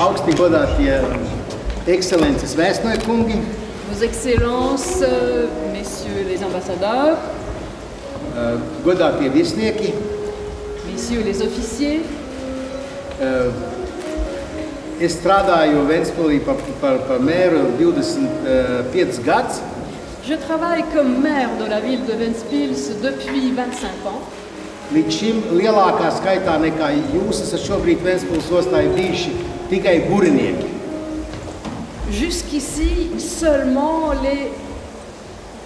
Augsti godātie ekscelences vēstnieku kungi, Vos Excellences, Messieurs les ambassadeurs, godātie virsnieki, Messieurs les officiers, es strādāju Ventspilī par mēru 25 gadus. je travaille comme maire de la ville de Ventspils depuis 25 ans. Līdz šim lielākā skaitā nekā jūs esat šobrīd Ventspils ostā bijuši tikai burinieki. Jusqu'ici, seulement les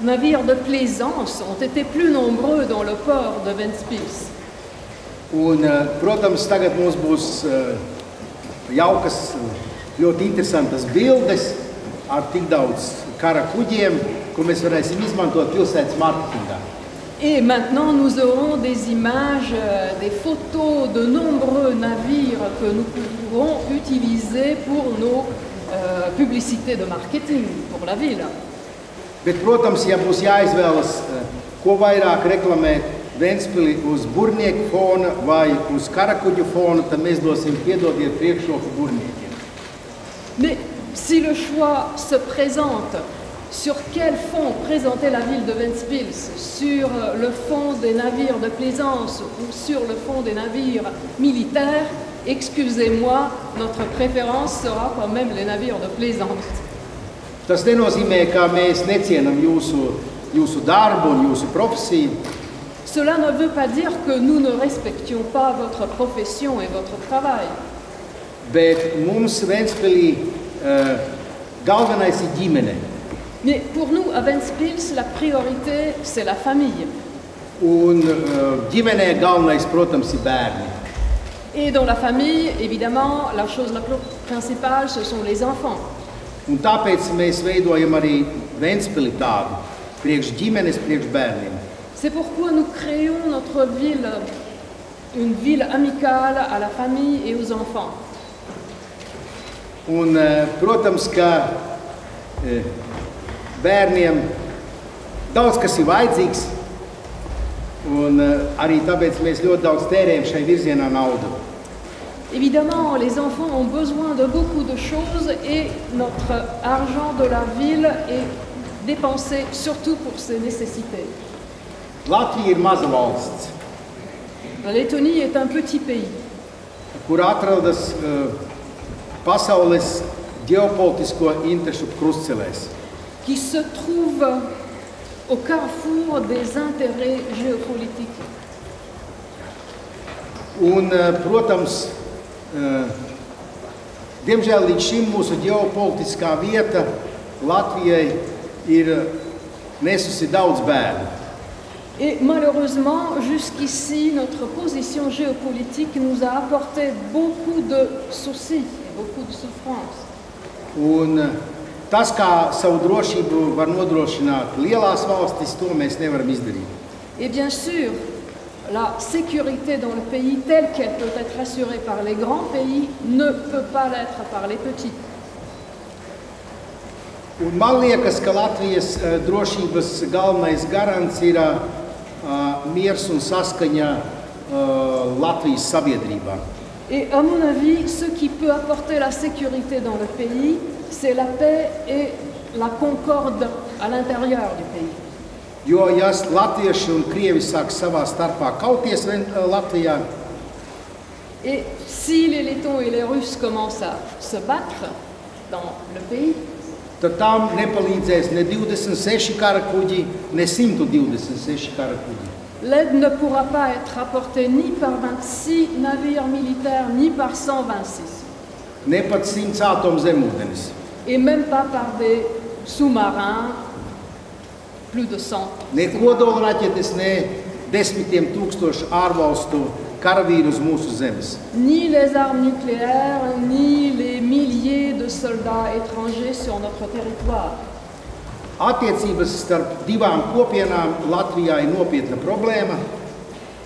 navires de plaisance ont été plus nombreux dans le port de Ventspils. Un, protams, tagad mums būs jaukas, ļoti interesantas bildes ar tik daudz kara kuģiem, ko mēs varēsim izmantot pilsētas marketingā. Et maintenant, nous aurons des images, des photos de nombreux navires que nous pourrons utiliser pour nos publicités de marketing pour la ville. Bet, protams, ja būs jāizvēlas, ko vairāk reklamēt Ventspili uz burnieku fona vai uz karakuģu fona, tad mēs dosim piedodiet priekšroku burniekiem. Mais si le choix se présente, sur quel fond présenter la ville de Ventspils? Sur le fond des navires de plaisance ou sur le fond des navires militaires? Excusez-moi, notre préférence sera quand même les navires de plaisance. Tas nenozīmē, ka mēs necienam jūsu darbu un jūsu profesiju. Cela ne veut pas dire que nous ne respections pas votre profession et votre travail. Bet mums Ventspilī galvenais ir ģimene. Mais pour nous, à Ventspils, la priorité, c'est la famille. Un ģimenē galvenais, protams, ir bērni. Et dans la famille, évidemment, la chose la plus principale, ce sont les enfants. Un tāpēc mēs veidojam arī Ventspili tādu, priekš ģimenes, priekš bērniem. C'est pourquoi nous créons notre ville, une ville amicale à la famille et aux enfants. Un, protams, ka bērniem daudz kas ir vajadzīgs, un arī tāpēc mēs ļoti daudz tērējam šai virzienā naudu. Évidemment, les enfants ont besoin de beaucoup de choses et notre argent de la ville est dépensé surtout pour ces nécessités. Latvija ir maza valsts, La Lettonie est un petit pays kur atrodas pasaules ģeopolitisko interešu krustcelēs. qui se trouve au carrefour des intérêts géopolitiques. Un, protams, diemžēl līdz šim mūsu ģeopolitiskā vieta Latvijai ir nesusi daudz bēdu. Et malheureusement, jusqu'ici, notre position géopolitique nous a apporté beaucoup de soucis et beaucoup de souffrances. Un tas, kā savu drošību var nodrošināt lielās valstis, to mēs nevaram izdarīt. Et bien sûr, la sécurité dans le pays, telle qu'elle peut être assurée par les grands pays, ne peut pas l'être par les petits. Un man liekas, ka Latvijas drošības galvenais garants ir miers un saskaņa Latvijas sabiedrībā. Et à mon avis, ce qui peut apporter la sécurité dans le pays, c'est la paix et la concorde à l'intérieur du pays. Jo, ja latvieši un krievi sāk savā starpā kauties Latvijā, Et si les Lettons et les Russes commencent à se battre dans le pays, tad tam nepalīdzēs ne 26 karakuģi, ne 126 karakuģi. l'aide ne pourra pas être apportée ni par 26 navires militaires, ni par 126. Ne pat 100 ātomu zemūdenes. Et même pas par des sous-marins, plus de 100. Ne kodolraķetes, ne desmitiem tūkstošu ārvalstu karavīru uz mūsu zemes. Ni les armes nucléaires, ni les milliers de soldats étrangers sur notre territoire. Attiecības starp divām kopienām Latvijā ir nopietna problēma.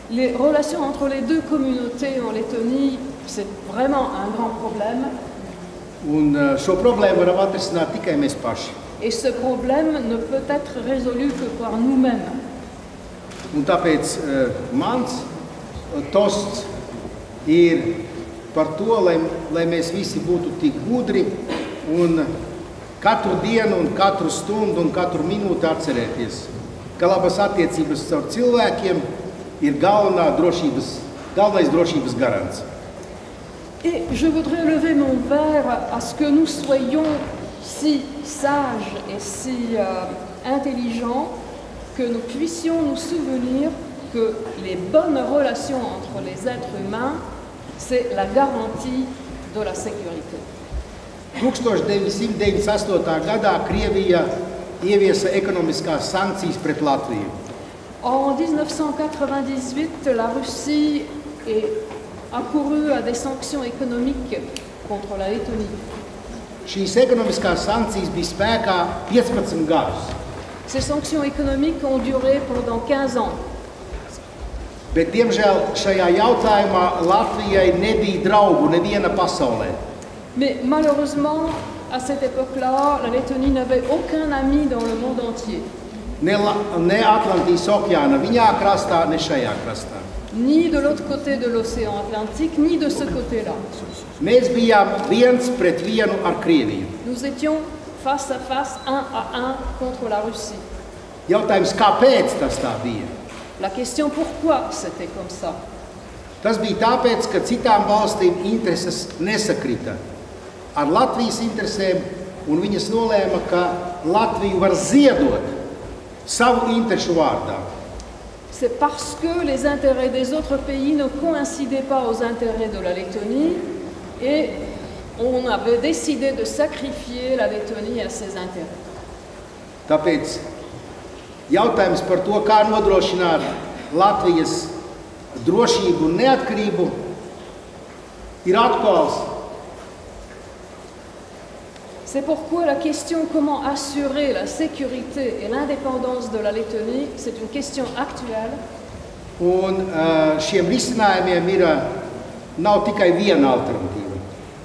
Les relations entre les deux communautés en Lettonie, c'est vraiment un grand problème. Un šo problēmu varam atrisināt tikai mēs paši. Et ce problème ne peut être résolu que par nous-mêmes. Un tāpēc mans tosts ir par to, lai mēs visi būtu tik gudri un katru dienu un katru stundu un katru minūti atcerēties, ka labas attiecības ar cilvēkiem ir galvenais drošības garants. Et je voudrais lever mon verre à ce que nous soyons si sages et si intelligents que nous puissions nous souvenir que les bonnes relations entre les êtres humains, c'est la garantie de la sécurité. 1998. gadā Krievija ieviesa ekonomiskās sankcijas pret Latviju. En 1998, la Russie a couru à des sanctions économiques contre la Lettonie. Šīs ekonomiskās sankcijas bija spēkā 15 gadus. Ces sanctions économiques ont duré pendant 15 ans. Bet, diemžēl, šajā jautājumā Latvijai nebija draugu neviena pasaulē. Mais malheureusement, à cette époque-là, la Lettonie n'avait aucun ami dans le monde entier. Ne Atlantijas okeāna viņā krastā, ne šajā krastā. Ni de l'autre côté de l'océan Atlantique, ni de ce côté-là. Mēs bijām viens pret vienu ar Krieviju. Nous étions face à face, 1 à 1, contre la Russie. Jautājums, kāpēc tas tā bija? La question pourquoi c'était comme ça? Tas bija tāpēc, ka citām valstīm intereses nesakrita ar Latvijas interesēm, un viņas nolēma, ka Latviju var ziedot savu interešu vārdā. C'est parce que les intérêts des autres pays ne coïncidaient pas aux intérêts de la Lettonie et on avait décidé de sacrifier la Lettonie à ses intérêts. Tāpēc jautājums par to, kā nodrošināt Latvijas drošību un neatkarību, ir aktuāls. C'est pourquoi la question comment assurer la sécurité et l'indépendance de la Lettonie, c'est une question actuelle. Un šiem risinājumiem nav tikai viena alternatīva.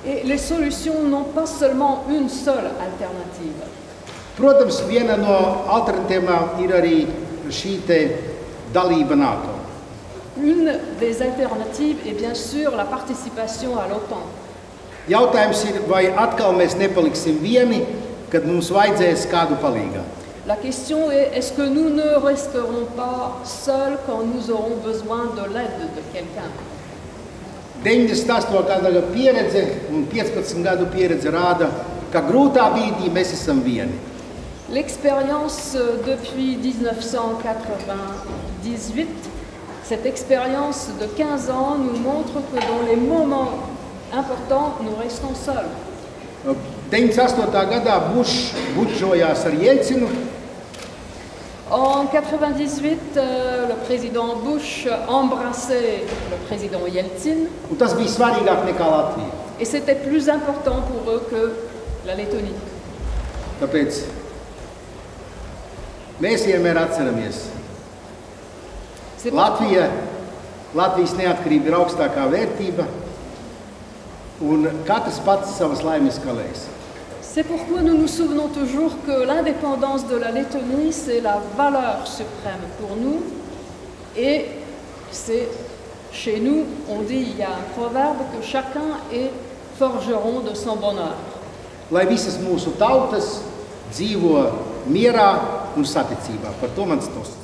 Et les solutions n'ont pas seulement une seule alternative. Protams, viena no alternatīvām ir arī šī te dalība NATO. Une des alternatives est bien sûr la participation à l'OTAN. Jautājums ir, vai atkal mēs nepaliksim vieni, kad mums vajadzēs kādu palīgā. La question est, est-ce que nous ne resterons pas seuls quand nous aurons besoin de l'aide de quelqu'un? 98. gada pieredze un 15 gadu pieredze rāda, ka grūtā brīdī mēs esam vieni. L'expérience depuis 1998, cette expérience de 15 ans nous montre que dans les moments importants, nous restons seuls. 98. gadā Bušs bučojās ar Jelcinu. En 98, le président Bush embrassait le président Yeltsin. Un tas bija svarīgāk nekā Latvija. Et c'était plus important pour eux que la Lettonie. Tāpēc mēs vienmēr atceramies. Latvijas neatkarība ir augstākā vērtība, un katrs pats savas laimes kalēs. C'est pourquoi nous nous souvenons toujours que l'indépendance de la Lettonie, c'est la valeur suprême pour nous. Et c'est, chez nous, on dit, il y a un proverbe, que chacun est forgeron de son bonheur. Lai visas mūsu tautas dzīvo mierā un saticībā. Par to mans tosts.